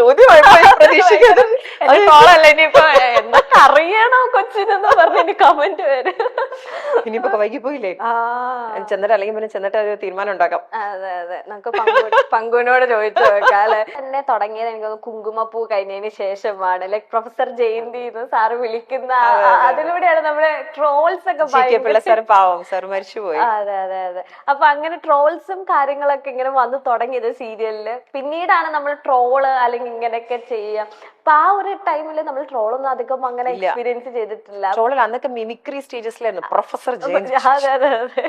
ചോദ്യമായി പ്രതീക്ഷിക്കുന്നത്. ഇനിയിപ്പോ എന്തൊക്കെ അറിയണോ കൊച്ചിനെന്ന് പറഞ്ഞ കമന്റ് വരും. ഇനിയിപ്പോ വൈകി പോയില്ലേ, ചെന്നിട്ട് അല്ലെങ്കിൽ പിന്നെ ചെന്നിട്ട് ഒരു തീരുമാനം ഉണ്ടാക്കാം. അതെ അതെ, നമുക്ക് പങ്കുവിനോട് ചോദിച്ചു നോക്കാം അല്ലെ. തന്നെ തുടങ്ങിയത് എനിക്ക് കുങ്കുമപ്പൂ കഴിഞ്ഞതിന് ശേഷമാണ്. ലൈക് പ്രൊഫസർ ജയന്തി സാറ് വിളിക്കുന്ന അതിലൂടെയാണ് നമ്മുടെ ട്രോൾസ് ഒക്കെ പാവം സാർ മരിച്ചുപോയി. അതെ അതെ അതെ. അപ്പൊ അങ്ങനെ ട്രോൾസും കാര്യങ്ങളൊക്കെ ഇങ്ങനെ വന്നു തുടങ്ങിയത് സീരിയലില്. പിന്നീടാണ് നമ്മൾ ട്രോള് അല്ലെങ്കിൽ ഇങ്ങനെയൊക്കെ ചെയ്യാം. അപ്പൊ ആ ഒരു ടൈമില് നമ്മൾ ട്രോളൊന്നും അധികം അങ്ങനെ എക്സ്പീരിയൻസ് ചെയ്തിട്ടില്ല. ട്രോളിൽ അന്നൊക്കെ മിമിക്രി സ്റ്റേജസിലായിരുന്നു പ്രൊഫസർ ജയന്തി. അതെ അതെ അതെ.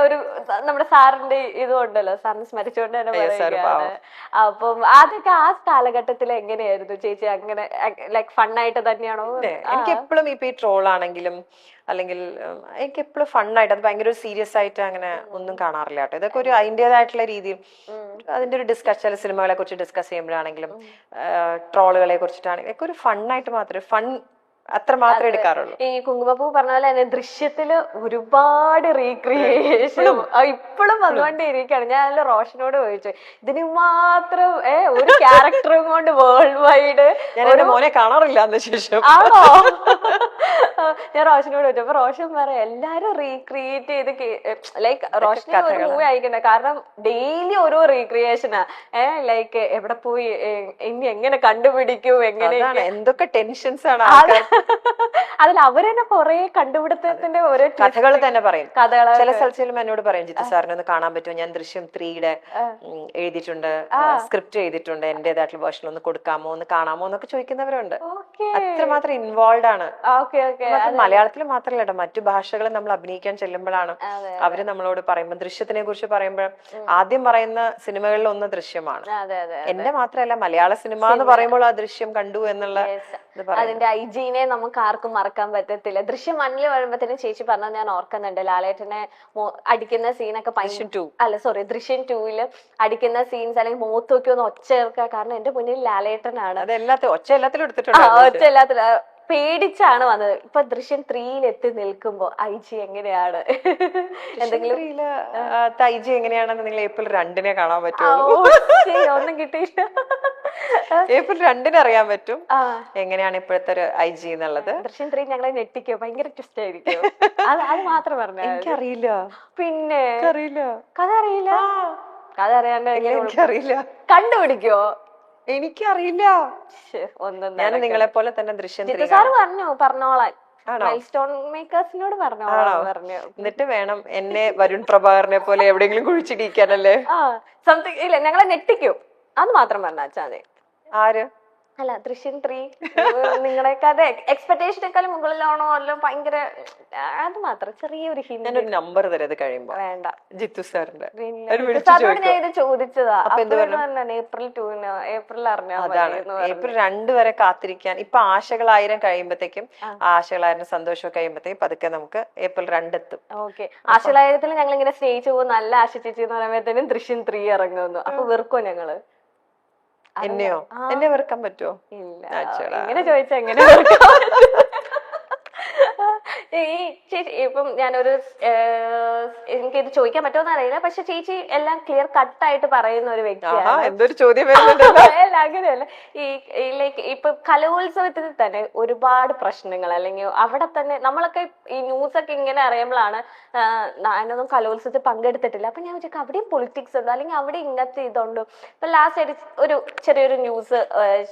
ഒരു നമ്മുടെ സാറിന്റെ ഇതും ഉണ്ടല്ലോ, സാറിന് സ്മരിച്ചുകൊണ്ട് തന്നെ പറയുകയാണ്. അപ്പം അതൊക്കെ ആ കാലഘട്ടത്തിൽ എങ്ങനെയായിരുന്നു ചേച്ചി? അങ്ങനെ ലൈക് ഫണ്ണായിട്ട് തന്നെയാണോ? എനിക്ക് എപ്പോഴും ഇപ്പൊ ഈ ട്രോൾ ആണെങ്കിലും അല്ലെങ്കിൽ എനിക്ക് എപ്പോഴും ഫണ്ണായിട്ട്, അത് ഭയങ്കര സീരിയസ് ആയിട്ട് അങ്ങനെ ഒന്നും കാണാറില്ല കേട്ടോ. ഇതൊക്കെ ഒരു അതിൻ്റെതായിട്ടുള്ള രീതിയിൽ അതിന്റെ ഒരു ഡിസ്കസ്, ചില സിനിമകളെ കുറിച്ച് ഡിസ്കസ് ചെയ്യുമ്പോഴാണെങ്കിലും ട്രോളുകളെ കുറിച്ചിട്ടാണെങ്കിലും ഒക്കെ ഒരു ഫണ്ണായിട്ട് മാത്രമേ അത്ര മാത്രമേ എടുക്കാറുള്ളൂ. ഈ കുങ്കുമപ്പൂ പറഞ്ഞ പോലെ തന്നെ ദൃശ്യത്തില് ഒരുപാട് റീക്രിയേഷൻ ഇപ്പോഴും വന്നുകൊണ്ടേ ഇരിക്കുകയാണ്. ഞാൻ റോഷനോട് ചോദിച്ചു, ഇതിന് മാത്രം ഒരു ക്യാരക്ടറും കൊണ്ട് വേൾഡ് വൈഡ് ഞാൻ എന്റെ മോനെ കാണാറില്ല അതിന് ശേഷം. ആണോ? ഞാൻ റോഷനോട് ചോദിച്ചു. അപ്പൊ റോഷൻ പറയാം എല്ലാരും റീക്രിയേറ്റ് ചെയ്ത് ലൈക്ക് റോഷനെ ഒരു മൂവി അയക്കണ്ട, കാരണം ഡെയിലി ഓരോ റീക്രിയേഷനാ. ലൈക്ക് എവിടെ പോയി, ഇനി എങ്ങനെ കണ്ടുപിടിക്കും, എങ്ങനെ എന്തൊക്കെ ടെൻഷൻസ് ആണ്. അതിൽ അവര് തന്നെ കൊറേ കണ്ടുപിടുത്തത്തിന്റെ ഓരോ കഥകൾ തന്നെ പറയും. ചില സ്ഥലത്തിലും എന്നോട് പറയും, ജിത്തു സാറിനെ ഒന്ന് കാണാൻ പറ്റുമോ, ഞാൻ ദൃശ്യം 3യുടെ എഴുതിയിട്ടുണ്ട്, സ്ക്രിപ്റ്റ് എഴുതിയിട്ടുണ്ട്, എന്റേതായിട്ടുള്ള വേർഷൻ ഒന്ന് കൊടുക്കാമോ, ഒന്ന് കാണാമോ എന്നൊക്കെ ചോദിക്കുന്നവരുണ്ട്. അത്രമാത്രം ഇൻവോൾവ് ആണ്. മലയാളത്തിൽ മാത്രമല്ല കേട്ടോ, മറ്റു ഭാഷകൾ നമ്മൾ അഭിനയിക്കാൻ ചെല്ലുമ്പോഴാണ് അവര് നമ്മളോട് പറയുമ്പോൾ, ദൃശ്യത്തിനെ കുറിച്ച് പറയുമ്പോൾ ആദ്യം പറയുന്ന സിനിമകളിൽ ഒന്ന് ദൃശ്യമാണ്. എന്റെ മാത്രമല്ല, മലയാള സിനിമ എന്ന് പറയുമ്പോൾ ആ ദൃശ്യം കണ്ടു എന്നുള്ള അതിന്റെ ഐജീനെ നമുക്ക് ആർക്കും മറക്കാൻ പറ്റത്തില്ല. ദൃശ്യം 1 വരുമ്പോഴത്തേനും ചേച്ചി പറഞ്ഞത് ഞാൻ ഓർക്കുന്നുണ്ട്. ലാലേട്ടനെ അടിക്കുന്ന സീനൊക്കെ ദൃശ്യം 2 അടിക്കുന്ന സീൻസ് അല്ലെങ്കിൽ മുഖത്തൊക്കെ ഒന്ന് ഒച്ച ചേർക്കുക. കാരണം എന്റെ മുന്നിൽ ലാലേട്ടനാണ്. ഒച്ച എല്ലാത്തിലും പേടിച്ചാണ് വന്നത്. ഇപ്പൊ ദൃശ്യം 3 എത്തി നിൽക്കുമ്പോ ഐജി എങ്ങനെയാണ്? എന്തെങ്കിലും ഐജി എങ്ങനെയാണെന്ന് നിങ്ങൾ ഏപ്രിൽ 2 കാണാൻ പറ്റുമോ? ഒന്നും കിട്ടിയില്ല. ഏപ്രിൽ 2 അറിയാൻ പറ്റും എങ്ങനെയാണ് ഇപ്പോഴത്തെ ഒരു ഐജി എന്നുള്ളത്. ദൃശ്യം 3 ഞങ്ങളെ ഞെട്ടിക്കോ, ഭയങ്കര ട്വിസ്റ്റ് ആയിരിക്കും. അത് മാത്രം പറഞ്ഞു. എനിക്കറിയില്ല. പിന്നെ കഥ അറിയില്ല. കഥ അറിയാണ്ട് എനിക്കറിയില്ല. കണ്ടുപിടിക്കോ? എനിക്കറിയില്ല. ഞാൻ നിങ്ങളെ പോലെ തന്നെ ദൃശ്യം പറഞ്ഞോളാൻ മൈൽസ്റ്റോൺ മേക്കേഴ്സിനോട് പറഞ്ഞു. എന്നിട്ട് വേണം എന്നെ വരുൺ പ്രഭാകരനെ പോലെ എവിടെയെങ്കിലും കുഴിച്ചിടിക്കാനല്ലേ? സംതിങ് ഇല്ല, ഞങ്ങളെ ഞെട്ടിക്കും. അത് മാത്രം പറഞ്ഞാച്ചാ മതി. ആര്? അല്ല, ദൃശ്യം 3 നിങ്ങളെയൊക്കെ അത് എക്സ്പെക്ടേഷനേക്കാളും മുകളിലാണോ അല്ലോ? ഭയങ്കര അത് മാത്രം ചെറിയൊരു ഹിന്റ്. ഞാനൊരു നമ്പർ തരാം ഇത് കഴിയുമ്പോ. വേണ്ട, ജിത്തു സാറിന്റെ. ഞാൻ ഇത് ചോദിച്ചതാ. ഏപ്രിൽ 2 ഏപ്രിൽ അതാണ്. ഏപ്രിൽ 2 വരെ കാത്തിരിക്കാൻ. ഇപ്പൊ ആശകൾ 1000 കഴിയുമ്പോഴത്തേക്കും, ആശകൾ 1000 സന്തോഷം കഴിയുമ്പോഴത്തേക്കും പതുക്കെ നമുക്ക് ഏപ്രിൽ 2 എത്തും. ഓക്കെ. ആശകൾ 1000 ഞങ്ങൾ ഇങ്ങനെ സ്നേഹിച്ചു പോകും, നല്ല ആശിച്ചേച്ചി എന്ന് പറയുമ്പോഴത്തേനും ദൃശ്യം 3 ഇറങ്ങുന്നു. അപ്പൊ വെറുക്കോ ഞങ്ങള്? എന്നെയോ? എന്നെ വെറുക്കാൻ പറ്റുമോ? ഇല്ല. ഇങ്ങനെ ചോദിച്ചാ എങ്ങനെ ഈ ചേച്ചി ഇപ്പം ഞാനൊരു എനിക്കിത് ചോദിക്കാൻ പറ്റുമോ അറിയില്ല, പക്ഷെ ചേച്ചി എല്ലാം ക്ലിയർ കട്ടായിട്ട് പറയുന്ന ഒരു വ്യക്തിയാണ്. എന്തൊരു ചോദ്യം അങ്ങനെയല്ല. ഈ ലൈക്ക് ഇപ്പൊ കലോത്സവത്തിൽ തന്നെ ഒരുപാട് പ്രശ്നങ്ങൾ, അല്ലെങ്കിൽ അവിടെ തന്നെ നമ്മളൊക്കെ ഈ ന്യൂസൊക്കെ ഇങ്ങനെ അറിയുമ്പോഴാണ് ഞാനൊന്നും കലോത്സവത്തിൽ പങ്കെടുത്തിട്ടില്ല. അപ്പൊ ഞാൻ വിചാരിക്കും അവിടെയും പൊളിറ്റിക്സ് ഉണ്ടോ, അല്ലെങ്കിൽ അവിടെ ഇങ്ങനത്തെ ഇതുണ്ടോ. ഇപ്പൊ ലാസ്റ്റ് ആയിട്ട് ഒരു ചെറിയൊരു ന്യൂസ്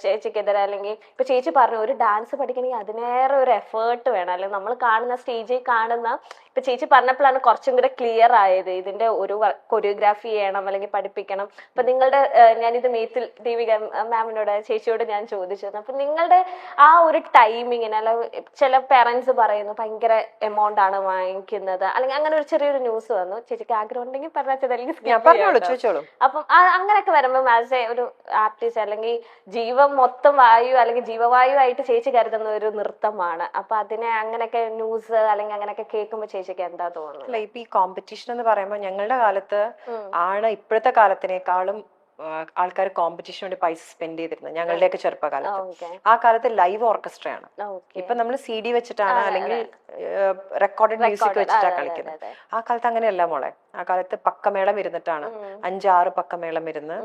ചേച്ചിക്കെതിരെ, അല്ലെങ്കിൽ ഇപ്പൊ ചേച്ചി പറഞ്ഞു ഒരു ഡാൻസ് പഠിക്കണമെങ്കിൽ അതിനേറെ ഒരു എഫേർട്ട് വേണം, അല്ലെങ്കിൽ നമ്മൾ കാണുന്ന സ്റ്റേജിൽ കാണുന്ന, ഇപ്പൊ ചേച്ചി പറഞ്ഞപ്പോഴാണ് കുറച്ചും കൂടെ ക്ലിയർ ആയത്. ഇതിന്റെ ഒരു കൊറിയോഗ്രാഫി ചെയ്യണം അല്ലെങ്കിൽ പഠിപ്പിക്കണം. അപ്പൊ നിങ്ങളുടെ ഞാനിത് മേത്തിൽ ദേവിക മാമിനോട് ചേച്ചിയോട് ഞാൻ ചോദിച്ചത്. അപ്പൊ നിങ്ങളുടെ ആ ഒരു ടൈമിങ്ങിന്, അല്ല ചില പേരൻസ് പറയുന്നു ഭയങ്കര എമൗണ്ട് ആണ് വാങ്ങിക്കുന്നത്, അല്ലെങ്കിൽ അങ്ങനെ ഒരു ചെറിയൊരു ന്യൂസ് വന്നു. ചേച്ചിക്ക് ആഗ്രഹം ഉണ്ടെങ്കിൽ പറഞ്ഞാൽ. അപ്പം അങ്ങനെയൊക്കെ വരുമ്പോൾ ആസ് എ ഒരു ആർട്ടിസ്റ്റ്, അല്ലെങ്കിൽ ജീവൻ മൊത്തം വായു അല്ലെങ്കിൽ ജീവവായു ആയിട്ട് ചേച്ചി കരുതുന്ന ഒരു നൃത്തമാണ്. അപ്പൊ അതിനെ അങ്ങനെയൊക്കെ ന്യൂസ് അല്ലെങ്കിൽ അങ്ങനെയൊക്കെ കേൾക്കുമ്പോൾ ചേച്ചിക്ക് എന്താ തോന്നുന്നത്? ഇപ്പൊ ഈ കോമ്പറ്റീഷൻ എന്ന് പറയുമ്പോൾ ഞങ്ങളുടെ കാലത്ത് ആണ് ഇപ്പോഴത്തെ കാലത്തിനേക്കാളും ആൾക്കാർ കോമ്പറ്റീഷന് വേണ്ടി പൈസ സ്പെൻഡ് ചെയ്തിരുന്നത് ഞങ്ങളുടെയൊക്കെ ചെറുപ്പകാലത്ത്. ഓക്കെ ആ കാലത്ത് ലൈവ് ഓർക്കസ്ട്രയാണ്. ഓക്കെ ഇപ്പൊ നമ്മൾ CD വെച്ചിട്ടാണ് അല്ലെങ്കിൽ റെക്കോർഡഡ് മ്യൂസിക് വെച്ചിട്ടാണ് കളിക്കുന്നത്. ആ കാലത്ത് അങ്ങനെയല്ല മോളെ. ആ കാലത്ത് പക്കമേളം ഇരുന്നിട്ടാണ് 5-6 പക്കമേളം ഇരുന്ന്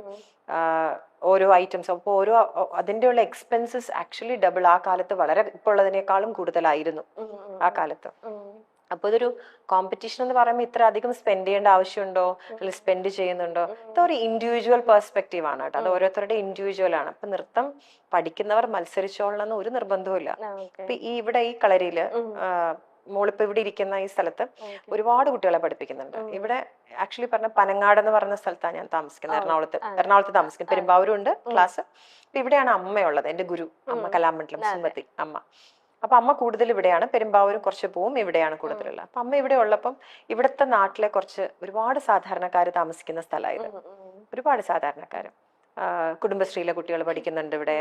ഓരോ ഐറ്റംസ്. അപ്പോൾ ഓരോ അതിന്റെ ഉള്ള എക്സ്പെൻസസ് ആക്ച്വലി ഡബിൾ ആ കാലത്ത് വളരെ ഇപ്പോൾ ഉള്ളതിനേക്കാളും കൂടുതലായിരുന്നു ആ കാലത്ത്. അപ്പൊ ഇതൊരു കോമ്പറ്റീഷൻ എന്ന് പറയുമ്പോൾ ഇത്ര അധികം സ്പെൻഡ് ചെയ്യേണ്ട ആവശ്യമുണ്ടോ അല്ലെങ്കിൽ സ്പെൻഡ് ചെയ്യുന്നുണ്ടോ? ഇതൊരു ഇൻഡിവിജ്വൽ പെർസ്പെക്റ്റീവ് ആണ് കേട്ടോ. അത് ഓരോരുത്തരുടെ ഇൻഡിവിജ്വൽ ആണ്. അപ്പൊ നൃത്തം പഠിക്കുന്നവർ മത്സരിച്ചോളണമെന്ന് ഒരു നിർബന്ധവും. ഇപ്പൊ ഇവിടെ ഈ കളരിയില് മോളിപ്പോ ഇവിടെ ഇരിക്കുന്ന ഈ സ്ഥലത്ത് ഒരുപാട് കുട്ടികളെ പഠിപ്പിക്കുന്നുണ്ട്. ഇവിടെ ആക്ച്വലി പറഞ്ഞ പനങ്ങാട് എന്ന് പറയുന്ന സ്ഥലത്താണ് ഞാൻ താമസിക്കുന്നത്. എറണാകുളത്ത് താമസിക്കുന്നത്. പെരുമ്പാവൂരും ഉണ്ട് ക്ലാസ്. ഇവിടെയാണ് അമ്മയുള്ളത്, എന്റെ ഗുരു അമ്മ കലാമണ്ഡലം സുമതി അമ്മ. അപ്പൊ അമ്മ കൂടുതൽ ഇവിടെയാണ്. പെരുമ്പാവൂരും കുറച്ച് പോവും, ഇവിടെയാണ് കൂടുതലുള്ള. അപ്പൊ അമ്മ ഇവിടെ ഉള്ളപ്പം ഇവിടുത്തെ നാട്ടിലെ ഒരുപാട് സാധാരണക്കാര് താമസിക്കുന്ന സ്ഥലമായത്. ഒരുപാട് സാധാരണക്കാര് കുടുംബശ്രീയിലെ കുട്ടികൾ പഠിക്കുന്നുണ്ട് ഇവിടെ.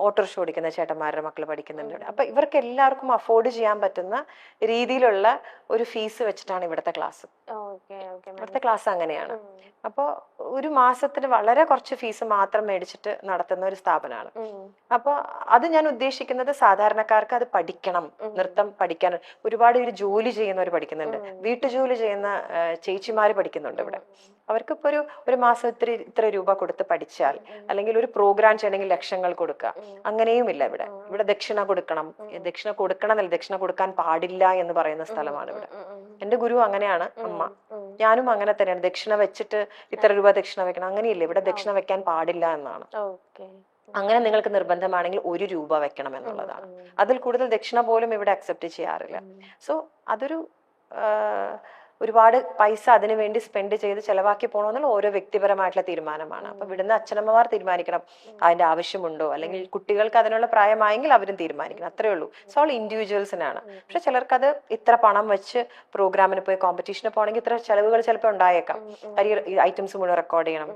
ഓട്ടോറിക്ഷ ഓടിക്കുന്ന ചേട്ടന്മാരുടെ മക്കൾ പഠിക്കുന്നുണ്ട് ഇവിടെ. അപ്പൊ ഇവർക്ക് എല്ലാവർക്കും അഫോർഡ് ചെയ്യാൻ പറ്റുന്ന രീതിയിലുള്ള ഒരു ഫീസ് വെച്ചിട്ടാണ് ഇവിടുത്തെ ക്ലാസ്. ഇവിടുത്തെ ക്ലാസ് അങ്ങനെയാണ്. അപ്പൊ ഒരു മാസത്തിന് വളരെ കുറച്ച് ഫീസ് മാത്രം മേടിച്ചിട്ട് നടത്തുന്ന ഒരു സ്ഥാപനമാണ്. അപ്പൊ അത് ഞാൻ ഉദ്ദേശിക്കുന്നത് സാധാരണക്കാർക്ക് അത് പഠിക്കണം, നൃത്തം പഠിക്കാൻ. ഒരുപാട് പേര് ജോലി ചെയ്യുന്നവർ പഠിക്കുന്നുണ്ട്, വീട്ടുജോലി ചെയ്യുന്ന ചേച്ചിമാര് പഠിക്കുന്നുണ്ട് ഇവിടെ. അവർക്ക് ഇപ്പൊ ഒരു മാസം ഇത്ര രൂപ കൊടുത്ത് പഠിച്ചാൽ, അല്ലെങ്കിൽ ഒരു പ്രോഗ്രാം ചെയ്യണമെങ്കിൽ ലക്ഷങ്ങൾ കൊടുക്കുക, അങ്ങനെയും ഇല്ല ഇവിടെ. ഇവിടെ ദക്ഷിണ കൊടുക്കണം. ദക്ഷിണ കൊടുക്കണമെന്നല്ല, ദക്ഷിണ കൊടുക്കാൻ പാടില്ല എന്ന് പറയുന്ന സ്ഥലമാണ് ഇവിടെ. എന്റെ ഗുരു അങ്ങനെയാണ് അമ്മ. ഞാനും അങ്ങനെ തന്നെയാണ്. ദക്ഷിണ വെച്ചിട്ട് ഇത്ര രൂപ ദക്ഷിണ വെക്കണം അങ്ങനെയില്ല. ഇവിടെ ദക്ഷിണ വെക്കാൻ പാടില്ല എന്നാണ്. അങ്ങനെ നിങ്ങൾക്ക് നിർബന്ധമാണെങ്കിൽ 1 രൂപ വെക്കണം എന്നുള്ളതാണ്. അതിൽ കൂടുതൽ ദക്ഷിണ പോലും ഇവിടെ അക്സെപ്റ്റ് ചെയ്യാറില്ല. സോ അതൊരു ഒരുപാട് പൈസ അതിനു വേണ്ടി സ്പെൻഡ് ചെയ്ത് ചെലവാക്കി പോകണമെന്നുള്ള ഓരോ വ്യക്തിപരമായിട്ടുള്ള തീരുമാനമാണ്. അപ്പൊ ഇവിടുന്ന് അച്ഛനമ്മമാർ തീരുമാനിക്കണം അതിന്റെ ആവശ്യമുണ്ടോ, അല്ലെങ്കിൽ കുട്ടികൾക്ക് അതിനുള്ള പ്രായമായെങ്കിൽ അവരും തീരുമാനിക്കണം. അത്രേ ഉള്ളൂ. സോ ഓൾ ഇൻഡിവിജ്വൽസിനാണ്. പക്ഷെ ചിലർക്ക് അത് ഇത്ര പണം വെച്ച് പ്രോഗ്രാമിന് പോയി കോമ്പറ്റീഷന് പോകണമെങ്കിൽ ഇത്ര ചെലവുകൾ ചിലപ്പോൾ ഉണ്ടായേക്കാം. ഈ ഐറ്റംസ് മുഴുവൻ റെക്കോർഡ് ചെയ്യണം,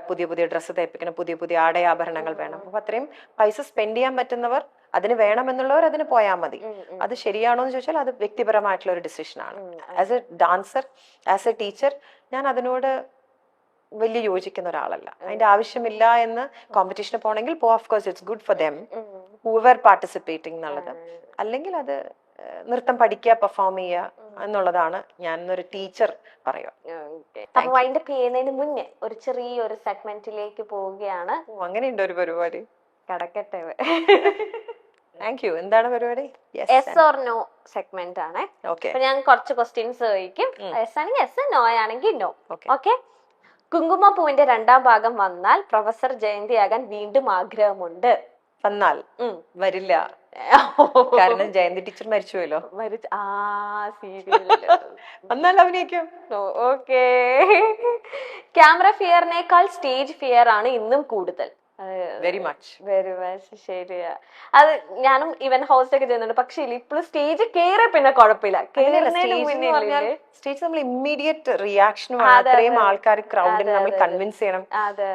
പുതിയ ഡ്രസ്സ് തയ്പ്പിക്കണം, പുതിയ ആടയാഭരണങ്ങൾ വേണം. അപ്പൊ അത്രയും പൈസ സ്പെൻഡ് ചെയ്യാൻ പറ്റുന്നവർ അതിന് വേണമെന്നുള്ളവർ അതിന് പോയാൽ മതി. അത് ശരിയാണോ എന്ന് ചോദിച്ചാൽ അത് വ്യക്തിപരമായിട്ടുള്ള ഒരു ഡിസിഷനാണ്. As a dancer, as a teacher ഞാൻ അതിനോട് വലിയ യോജിക്കുന്ന ഒരാളല്ല. അതിന്റെ ആവശ്യമില്ല എന്ന് കോമ്പറ്റീഷന് പോകണമെങ്കിൽ of course it's good for them Hoover participating എന്നുള്ളത്. അല്ലെങ്കിൽ അത് നൃത്തം പഠിക്കുക, പെർഫോം ചെയ്യുക എന്നുള്ളതാണ് ഞാൻ ഒരു ടീച്ചർ പറയുക. അപ്പൊ വൈൻഡപ്പ് ചെയ്യുന്നതിന് മുന്നേ ഒരു ചെറിയൊരു സെഗ്മെന്റിലേക്ക് പോവുകയാണ്. അങ്ങനെയുണ്ട് ഒരു പരിപാടി. കടക്കട്ടെ. Thank you. എന്താണ് പരിപാടി? യെസ് ഓർ നോ സെഗ്മെന്റ് ആണ്. അപ്പൊ ഞാൻ കുറച്ച് ക്വസ്റ്റ്യൻസ് ചോദിക്കും. യെസ് ആണെങ്കിൽ യെസ്, നോ ആണെങ്കിൽ നോ. ഓക്കെ. കുങ്കുമപ്പൂവിന്റെ 2ാം ഭാഗം വന്നാൽ പ്രൊഫസർ ജയന്തിയാകാൻ വീണ്ടും ആഗ്രഹമുണ്ട്. വന്നാൽ വരില്ല, കാരണം ജയന്തി ടീച്ചർ മരിച്ചുപോയല്ലോ. വന്നാൽ അഭിനയിക്കും. ഓക്കെ. ക്യാമറ ഫിയറിനേക്കാൾ സ്റ്റേജ് ഫിയർ ആണ് ഇന്നും കൂടുതൽ. വെരി മച്ച് ശരിയാ. അത് ഞാനും ഇവൻ ഹോസ്റ്റ് ഒക്കെ ചെയ്യുന്നുണ്ട്. പക്ഷെ ഇപ്പോഴും സ്റ്റേജ് കേറി പിന്നെ കുഴപ്പമില്ല. സ്റ്റേജ് നമ്മൾ ഇമ്മീഡിയറ്റ് റിയാക്ഷനും അത്രയും ആൾക്കാർ ക്രൗഡിനെ നമ്മൾ കൺവിൻസ് ചെയ്യണം.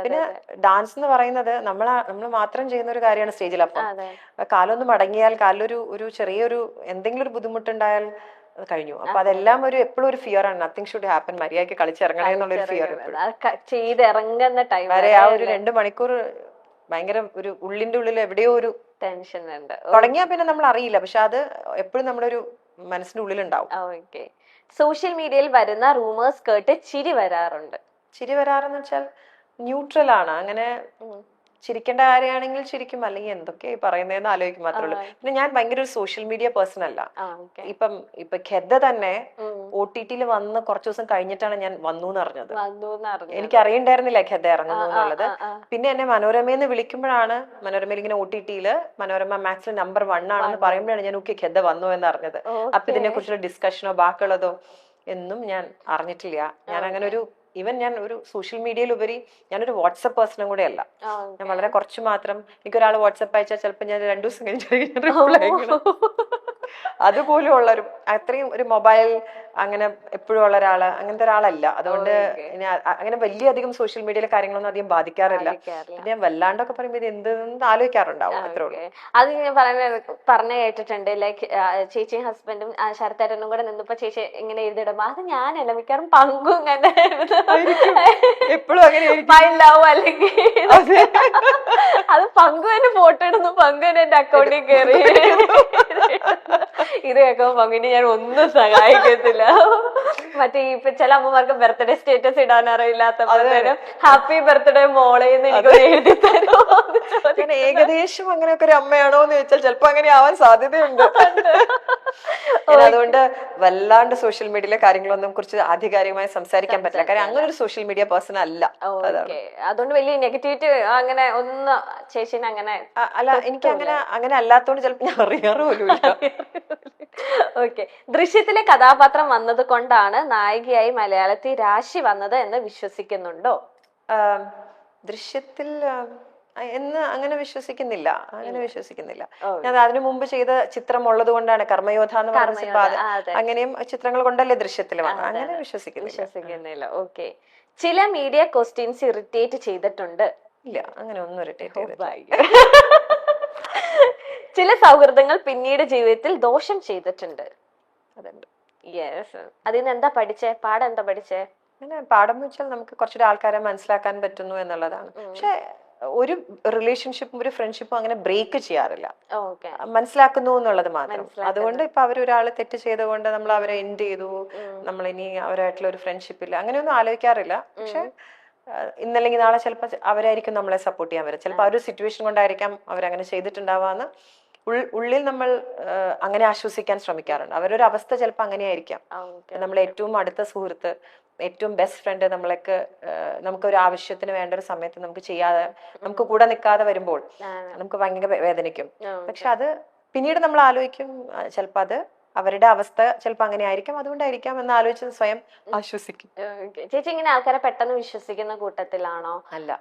പിന്നെ ഡാൻസ് എന്ന് പറയുന്നത് നമ്മൾ മാത്രം ചെയ്യുന്ന ഒരു കാര്യമാണ് സ്റ്റേജിൽ. അപ്പം കാലൊന്ന് മടങ്ങിയാൽ, കാലിലൊരു ചെറിയൊരു എന്തെങ്കിലും ഒരു ബുദ്ധിമുട്ടുണ്ടായാൽ കഴിഞ്ഞു. അപ്പൊ അതെല്ലാം എപ്പോഴും ഒരു ഫിയർ ആണ്. Nothing should happen. മര്യാദയ്ക്ക് കളിച്ചിറങ്ങണേ എന്നുള്ളൊരു ഫിയർ ചെയ്തിറങ്ങുന്ന ടൈം വരെ ആ ഒരു 2 മണിക്കൂർ ഭയങ്കര ഒരു ഉള്ളിന്റെ ഉള്ളിൽ എവിടെയോ ഒരു ടെൻഷൻ ഉണ്ട്. തുടങ്ങിയാ പിന്നെ നമ്മൾ അറിയില്ല, പക്ഷെ അത് എപ്പോഴും നമ്മുടെ ഒരു മനസ്സിന്റെ ഉള്ളിലുണ്ടാവും. ഓക്കെ. സോഷ്യൽ മീഡിയയിൽ വരുന്ന റൂമേഴ്സ് കേട്ട് ചിരി വരാറുണ്ട്. ചിരി വരാറെന്ന് വെച്ചാൽ ന്യൂട്രൽ ആണ്. അങ്ങനെ ചിരിക്കേണ്ട കാര്യമാണെങ്കിൽ ചിരിക്കും, അല്ലെങ്കിൽ എന്തൊക്കെയാ പറയുന്നതെന്ന് ആലോചിക്കും മാത്രമേ ഉള്ളൂ. പിന്നെ ഞാൻ ഭയങ്കര ഒരു സോഷ്യൽ മീഡിയ പേഴ്സൺ അല്ല. ഇപ്പൊ ഖെദ്ദ തന്നെ OTT വന്ന് കുറച്ചു ദിവസം കഴിഞ്ഞിട്ടാണ് ഞാൻ വന്നു എന്ന് അറിഞ്ഞത്. എനിക്ക് അറിയണ്ടായിരുന്നില്ല ഖെദ്ദ ഇറങ്ങുന്നു എന്നുള്ളത്. പിന്നെ എന്നെ മനോരമയെന്ന് വിളിക്കുമ്പോഴാണ്, മനോരമയിൽ ഇങ്ങനെ OTT മനോരമ മാക്സിൽ നമ്പർ 1 ആണെന്ന് പറയുമ്പോഴാണ് ഞാൻ ഖെദ്ദ വന്നു എന്ന് അറിഞ്ഞത്. അപ്പൊ ഇതിനെ കുറിച്ചുള്ള ഡിസ്കഷനോ ബാക്കിയുള്ളതോ എന്നും ഞാൻ അറിഞ്ഞിട്ടില്ല. ഞാൻ അങ്ങനെ ഈവൻ ഞാൻ ഒരു സോഷ്യൽ മീഡിയയിലുപരി ഞാനൊരു വാട്സപ്പ് പേഴ്സണും കൂടെ അല്ല. ഞാൻ വളരെ കുറച്ച് മാത്രം. എനിക്കൊരാൾ വാട്സപ്പ് അയച്ചാൽ ചിലപ്പോൾ ഞാൻ 2 ദിവസം കഴിഞ്ഞിട്ട് റിപ്ലൈ അയക്കണം. അതുപോലും ഉള്ള ഒരു അത്രയും ഒരു മൊബൈൽ അങ്ങനെ എപ്പോഴും ഉള്ള ഒരാള് അങ്ങനത്തെ ഒരാളല്ല. അതുകൊണ്ട് ഇനി അങ്ങനെ വലിയ അധികം സോഷ്യൽ മീഡിയയിലെ കാര്യങ്ങളൊന്നും അധികം ബാധിക്കാറില്ല. പിന്നെ വല്ലാണ്ടൊക്കെ പറയുമ്പോൾ ഇത് എന്തെന്ന് ആലോചിക്കാറുണ്ടാവും, അത്രേ ഉള്ളൂ. അത് ഞാൻ പറഞ്ഞു കേട്ടിട്ടുണ്ട്. ലൈക്ക് ചേച്ചിയും ഹസ്ബൻഡും ശരത്തേട്ടനും കൂടെ നിന്നപ്പോ ചേച്ചി ഇങ്ങനെ എഴുതിയിടുമ്പോ അത് ഞാനല്ല മിക്കവാറും പങ്കും ഇങ്ങനെ എപ്പോഴും അങ്ങനെ ഉണ്ടാവും. അല്ലെങ്കിൽ അത് പങ്കു തന്നെ ഫോട്ടോ ഇടുന്നു, പങ്കു തന്നെ എന്റെ അക്കൗണ്ടിൽ കയറി ഇത് കേൾക്കുമ്പോ പങ്കുവിനെ ഞാൻ ഒന്നും സഹായിക്കത്തില്ല. മറ്റേ ഇപ്പൊ ചില അമ്മമാർക്ക് ബർത്ത്ഡേ സ്റ്റേറ്റസ് ഇടാൻ അറിയില്ലാത്തപ്പോഴത്തേനും ഹാപ്പി ബർത്ത്ഡേ മോളേന്ന് എനിക്ക് എഴുതി തരുമോ. ഏകദേശം അങ്ങനെയൊക്കെ ഒരു അമ്മയാണോ എന്ന് ചോദിച്ചാൽ ചിലപ്പോ അങ്ങനെ ആവാൻ സാധ്യതയുണ്ട്. അതുകൊണ്ട് വല്ലാണ്ട് സോഷ്യൽ മീഡിയയിലെ കാര്യങ്ങളൊന്നും കുറിച്ച് ആധികാരികമായി സംസാരിക്കാൻ പറ്റില്ല. കാര്യം അങ്ങനെ ഒരു സോഷ്യൽ മീഡിയ പേഴ്സൺ അല്ല. അതുകൊണ്ട് വലിയ നെഗറ്റിവിറ്റി അങ്ങനെ ഒന്ന് ചേച്ചിന് അങ്ങനെ അല്ല, എനിക്ക് അങ്ങനെ അല്ലാത്തോണ്ട് ചിലപ്പോ ഞാൻ അറിയാറ് പോലും. ഓക്കെ. ദൃശ്യത്തിലെ കഥാപാത്രം വന്നത് കൊണ്ടാണ് നായികയായി മലയാളത്തിൽ രാശി വന്നത് എന്ന് വിശ്വസിക്കുന്നുണ്ടോ? ദൃശ്യത്തിൽ എന്ന് അങ്ങനെ വിശ്വസിക്കുന്നില്ല. ഞാൻ അതിനു മുമ്പ് ചെയ്ത ചിത്രം ഉള്ളത് കൊണ്ടാണ്, കർമ്മയോധ എന്ന് പറഞ്ഞ സിനിമ, അങ്ങനെയും ചിത്രങ്ങൾ കൊണ്ടല്ലേ ദൃശ്യത്തിൽ വന്നത്. അങ്ങനെ വിശ്വസിക്കുന്നില്ല. ഓക്കെ. ചില മീഡിയ ക്വസ്റ്റ്യൻസ് ഇറിറ്റേറ്റ് ചെയ്തിട്ടുണ്ട്? ഇല്ല, അങ്ങനെ ഒന്നും ഇറിറ്റേറ്റ് ചെയ്തിട്ടില്ല. ചില സൗഹൃദങ്ങൾ പിന്നീട് ജീവിതത്തിൽ ദോഷം ചെയ്തിട്ടുണ്ട്? അതുണ്ട്. യെസ്. അതിന് എന്താ പഠിച്ചേ? പാഠം എന്താ പഠിച്ചേ? അങ്ങനെ പാഠം എന്ന് വെച്ചാൽ നമുക്ക് കുറച്ചുകൂടെ ആൾക്കാരെ മനസ്സിലാക്കാൻ പറ്റുന്നു എന്നുള്ളതാണ്. പക്ഷെ ഒരു റിലേഷൻഷിപ്പും ഒരു ഫ്രണ്ട്ഷിപ്പും അങ്ങനെ ബ്രേക്ക് ചെയ്യാറില്ല, മനസ്സിലാക്കുന്നു എന്നുള്ളത് മാത്രം. അതുകൊണ്ട് ഇപ്പൊ അവരൊരാള് തെറ്റ് ചെയ്തുകൊണ്ട് നമ്മൾ അവരെ എൻഡ് ചെയ്തു, നമ്മൾ ഇനി അവരായിട്ടുള്ള ഒരു ഫ്രണ്ട്ഷിപ്പ് ഇല്ല, അങ്ങനെയൊന്നും ആലോചിക്കാറില്ല. പക്ഷെ ഇന്നല്ലെങ്കിൽ നാളെ ചിലപ്പോൾ അവരായിരിക്കും നമ്മളെ സപ്പോർട്ട് ചെയ്യാൻ വരും. ചിലപ്പോൾ ആ ഒരു സിറ്റുവേഷൻ കൊണ്ടായിരിക്കാം അവരങ്ങനെ ചെയ്തിട്ടുണ്ടാവാന്ന് ഉള്ളിൽ നമ്മൾ അങ്ങനെ ആശ്വസിക്കാൻ ശ്രമിക്കാറുണ്ട്. അവരൊരു അവസ്ഥ ചിലപ്പോൾ അങ്ങനെയായിരിക്കാം. നമ്മൾ ഏറ്റവും അടുത്ത സുഹൃത്ത്, ഏറ്റവും ബെസ്റ്റ് ഫ്രണ്ട് നമുക്കൊരു ആവശ്യത്തിന് വേണ്ട ഒരു സമയത്ത് നമുക്ക് ചെയ്യാതെ, നമുക്ക് കൂടെ നിൽക്കാതെ വരുമ്പോൾ നമുക്ക് ഭയങ്കര വേദനിക്കും. പക്ഷെ അത് പിന്നീട് നമ്മൾ ആലോചിക്കും, ചിലപ്പോൾ അത് അവരുടെ അവസ്ഥ ചിലപ്പോൾ അങ്ങനെ ആയിരിക്കാം, അതുകൊണ്ടായിരിക്കാം എന്ന് ആലോചിച്ച് സ്വയം ആശ്വസിക്കും. ചേച്ചി ഇങ്ങനെ ആൾക്കാരെ പെട്ടെന്ന് വിശ്വസിക്കുന്ന കൂട്ടത്തിലാണോ? അല്ല,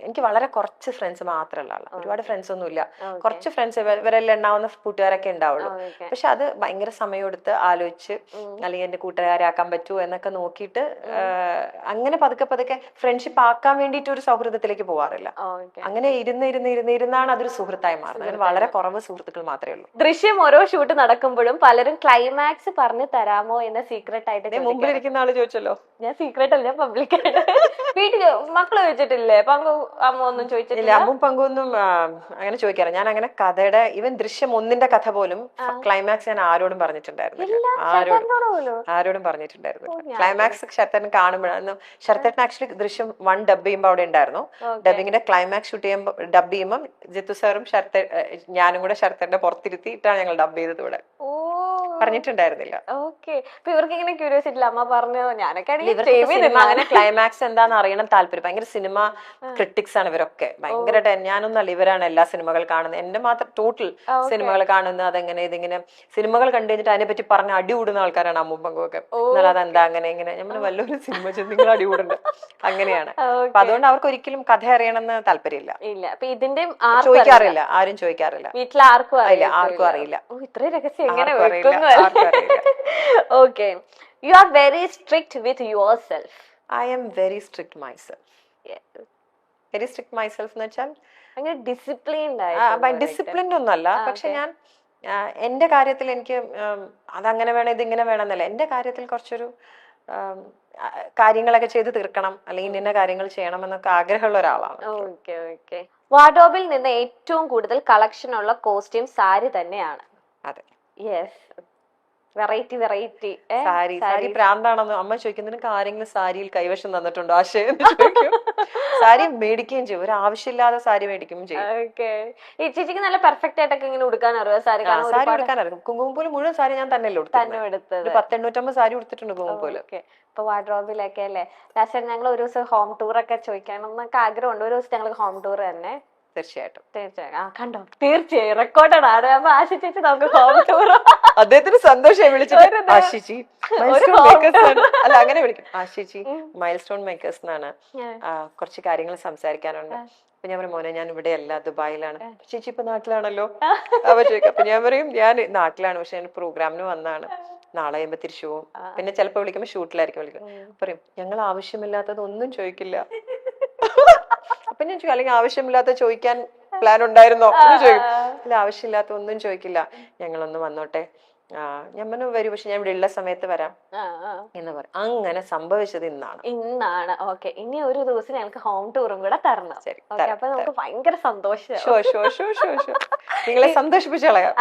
എനിക്ക് വളരെ കുറച്ച് ഫ്രണ്ട്സ് മാത്രമല്ല ആളാ. ഒരുപാട് ഫ്രണ്ട്സ് ഒന്നും ഇല്ല. കുറച്ച് ഫ്രണ്ട്സ്, ഇവരെല്ലാം ഉണ്ടാവുന്ന കൂട്ടുകാരൊക്കെ ഉണ്ടാവുള്ളൂ. പക്ഷെ അത് ഭയങ്കര സമയമെടുത്ത് ആലോചിച്ച്, അല്ലെങ്കിൽ എന്റെ കൂട്ടുകാരാക്കാൻ പറ്റുമോ എന്നൊക്കെ നോക്കിയിട്ട് അങ്ങനെ പതുക്കെ ഫ്രണ്ട്ഷിപ്പ് ആക്കാൻ വേണ്ടിയിട്ട് ഒരു സൗഹൃദത്തിലേക്ക് പോവാറില്ല. അങ്ങനെ ഇരുന്നാണ് അതൊരു സുഹൃത്തായി മാറുന്നത്. അങ്ങനെ വളരെ കുറവ് സുഹൃത്തുക്കൾ മാത്രമേ ഉള്ളൂ. ദൃശ്യം ഓരോ ഷൂട്ട് നടക്കുമ്പോഴും പലരും ക്ലൈമാക്സ് പറഞ്ഞു തരാമോ എന്ന് സീക്രട്ട് ആയിട്ട് മുമ്പിലിരിക്കുന്ന ആള് ചോദിച്ചല്ലോ. ഞാൻ സീക്രട്ട് അല്ല, ഞാൻ പബ്ലിക്കായിട്ട്. വീട്ടില് മക്കള് ചോദിച്ചിട്ടില്ലേ? പങ്കു അമ്മ ഒന്നും ചോദിച്ചിട്ടില്ല? അമ്മും പങ്കൊന്നും അങ്ങനെ ചോദിക്കാറ്. ഞാൻ അങ്ങനെ കഥയുടെ ഈവൻ ദൃശ്യം 1 കഥ പോലും ക്ലൈമാക്സ് ഞാൻ ആരോടും പറഞ്ഞിട്ടുണ്ടായിരുന്നില്ല. ആരോടും പറഞ്ഞിട്ടില്ലായിരുന്നു. ക്ലൈമാക്സ് ശരത്തേട്ടൻ കാണുമ്പോഴാണ്. ശരത്തേട്ടൻ ആക്ച്വലി ദൃശ്യം 1 ഡബ് ചെയ്യുമ്പോൾ അവിടെ ഉണ്ടായിരുന്നു. ഡബിങ്ങിന്റെ ക്ലൈമാക്സ് ഷൂട്ട് ചെയ്യുമ്പോൾ ഡബ് ചെയ്യുമ്പോൾ ജിത്തു സാറും ഞാനും കൂടെ ശരത്തേട്ടന്റെ പുറത്തിരുത്തിയിട്ടാണ് ഞങ്ങൾ ഡബ് ചെയ്തത്. ഇവിടെ പറഞ്ഞിട്ടുണ്ടായിരുന്നില്ല. ഓക്കെ. അപ്പൊ ഇവർക്ക് ഇങ്ങനെ ക്യൂരിയോസിറ്റി അമ്മ പറഞ്ഞു. ഞാനൊക്കെ അങ്ങനെ ക്ലൈമാക്സ് എന്താന്ന് അറിയണം താല്പര്യം. ഭയങ്കര സിനിമ ക്രിട്ടിക്സ് ആണ് ഇവരൊക്കെ. ഭയങ്കര ഞാനൊന്നല്ല, ഇവരാണ് എല്ലാ സിനിമകൾ കാണുന്നത്. എന്റെ മാത്രം ടോട്ടൽ സിനിമകൾ കാണുന്നത്. അതെങ്ങനെ ഇതിങ്ങനെ സിനിമകൾ കണ്ടു കഴിഞ്ഞിട്ട് അതിനെ പറ്റി പറഞ്ഞ് അടി കൂടുന്ന ആൾക്കാരാണ് അമ്മും പങ്കുമൊക്കെ. എന്നാൽ അതെന്താ അങ്ങനെ ഇങ്ങനെ, നമ്മൾ വല്ലൊരു സിനിമ നിങ്ങൾ അടി കൂടുന്നുണ്ട്, അങ്ങനെയാണ്. അപ്പൊ അതുകൊണ്ട് അവർക്ക് ഒരിക്കലും കഥ അറിയണമെന്ന് താല്പര്യമില്ല. ചോദിക്കാറില്ല, ആരും ചോദിക്കാറില്ല. വീട്ടിൽ ആർക്കും അറിയില്ല. ഇത്രയും രഹസ്യം എങ്ങനെ വെക്കുന്നു? Okay. You are very strict with yourself. I am very strict myself. Very strict myself എന്ന് വെച്ചാൽ അങ്ങനെ ഡിസിപ്ലിൻഡ് ഡിസിപ്ലിൻഡ് ഒന്നല്ല. പക്ഷെ ഞാൻ എന്റെ കാര്യത്തിൽ എനിക്ക് അതങ്ങനെ വേണം ഇതിങ്ങനെ വേണം എന്നല്ല. എന്റെ കാര്യത്തിൽ കുറച്ചൊരു കാര്യങ്ങളൊക്കെ ചെയ്ത് തീർക്കണം, അല്ലെങ്കിൽ ഇന്ന കാര്യങ്ങൾ ചെയ്യണം എന്നൊക്കെ ആഗ്രഹമുള്ള ഒരാളാണ്. ഓക്കെ. വാർഡ്രോബിൽ നിന്ന് ഏറ്റവും കൂടുതൽ കളക്ഷൻ ഉള്ള കോസ്റ്റ്യൂം സാരി തന്നെയാണ്. അതെ. യെസ്. വെറൈറ്റി സാരി പ്രാന്താണെന്ന് അമ്മ ചോദിക്കും. നിനക്ക് ആരെങ്കിലും സാരിയിൽ കൈവശം തന്നിട്ടുണ്ടോ ആശയം? സാരി മേടിക്കുകയും ചെയ്യും, ഒരു ആവശ്യമില്ലാതെ സാരി മേടിക്കുകയും ചെയ്യും. ഈ ചേച്ചിക്ക് നല്ല പെർഫെക്റ്റ് ആയിട്ടൊക്കെ ഇങ്ങനെ ഉടുക്കാൻ അറിയാം. സാരി ഉടുക്കാൻ അറിയാം. കുങ്കുമപ്പൂല് മുഴുവൻ സാരി ഞാൻ തന്നെയല്ലേ എടുത്തത്. 850 സാരി ഉടുത്തിട്ടുണ്ട് കുങ്കുമപ്പൂല്. ഇപ്പൊ വാർഡ്രോബിലൊക്കെ അല്ലേ. ലാസ്റ്റ് ഞങ്ങൾ ഒരു ദിവസം ഹോം ടൂർ ഒക്കെ ചോദിക്കണം എന്നൊക്കെ ആഗ്രഹമുണ്ട്. ഒരു ദിവസം ഞങ്ങൾക്ക് ഹോം ടൂർ തന്നെ. തീർച്ചയായിട്ടും. കണ്ടോ? തീർച്ചയായും റെക്കോർഡാണ്. അപ്പൊ ആശിച്ചു നമുക്ക് ഹോം ടൂർ അദ്ദേഹത്തിന് സന്തോഷമായി വിളിച്ചിട്ട് ആശിച്ചി മൈൽസ്റ്റോൺ മേക്കേഴ്സ് ആണ്. അല്ല അങ്ങനെ വിളിക്കും, ആശിച്ചി മൈൽസ്റ്റോൺ മേക്കേഴ്സ് എന്നാണ്, കുറച്ച് കാര്യങ്ങൾ സംസാരിക്കാനുണ്ട്. അപ്പൊ ഞാൻ പറയും മോനെ ഞാൻ ഇവിടെ അല്ല ദുബായിലാണ്. ചേച്ചി ഇപ്പൊ നാട്ടിലാണല്ലോ. അപ്പൊ ചോദിക്കും, അപ്പൊ ഞാൻ പറയും ഞാൻ നാട്ടിലാണ്, പക്ഷെ ഞാൻ പ്രോഗ്രാമിന് വന്നാണ്, നാളെ കഴിയുമ്പോ തിരിച്ചു പോകും. പിന്നെ ചിലപ്പോ വിളിക്കുമ്പോ ഷൂട്ടിലായിരിക്കും വിളിക്കും. പറയും ഞങ്ങൾ ആവശ്യമില്ലാത്തത് ഒന്നും ചോദിക്കില്ല. അപ്പൊ ഞാൻ ചോദിക്കും അല്ലെങ്കിൽ ആവശ്യമില്ലാത്ത ചോദിക്കാൻ പ്ലാൻ ഉണ്ടായിരുന്നോ എന്ന് ചോദിക്കും. അല്ല ആവശ്യമില്ലാത്ത ഒന്നും ചോദിക്കില്ല, ഞങ്ങളൊന്ന് വന്നോട്ടെ. ഞാൻ പറഞ്ഞു വരൂ, പക്ഷെ ഞാൻ ഇവിടെ ഉള്ള സമയത്ത് വരാം എന്ന് പറയും. അങ്ങനെ സംഭവിച്ചത് ഇന്നാണ്. ഓക്കെ, ഇനി ഒരു ദിവസം ഞങ്ങൾക്ക് ഹോം ടൂറും കൂടെ തരണം. അപ്പൊ നമുക്ക് ഭയങ്കര സന്തോഷം. നിങ്ങളെ സന്തോഷിപ്പിച്ചു കളയാം.